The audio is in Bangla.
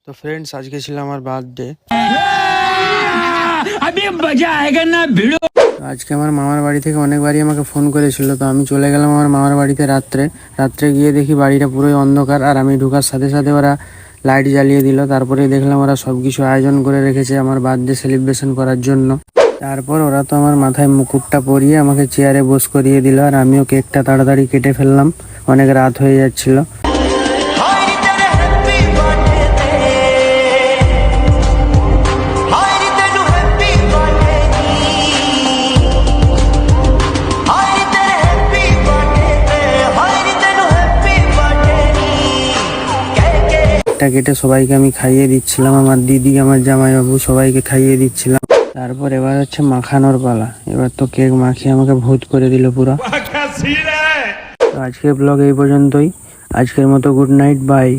তো ফ্রেন্ডস, আজকে ছিল আমার বার্থডে। আজকে আমার মামার বাড়ি থেকে অনেকবারই আমাকে ফোন করেছিল, তো আমি চলে গেলাম আমার মামার বাড়িতে রাত্রে গিয়ে দেখি বাড়িটা পুরোই অন্ধকার, আর আমি ঢোকার সাথে সাথে ওরা লাইট জ্বালিয়ে দিল। তারপরে দেখলাম ওরা সবকিছু আয়োজন করে রেখেছে আমার বার্থডে সেলিব্রেশন করার জন্য। তারপর ওরা তো আমার মাথায় মুকুটটা পরিয়ে আমাকে চেয়ারে বস করিয়ে দিল, আর আমিও কেকটা তাড়াতাড়ি কেটে ফেললাম, অনেক রাত হয়ে যাচ্ছিল। কেটে সবাইকে আমি খাইয়ে দিচ্ছিলাম, আমার দিদি, আমার জামাইবাবু, সবাইকে খাইয়ে দিচ্ছিলাম। তারপর এবার হচ্ছে মাখানোর পালা। এবার তো কেক মাখিয়ে আমাকে ভূত করে দিল পুরো। তো আজকের ব্লগ এই পর্যন্তই। আজকের মতো গুড নাইট, বাই।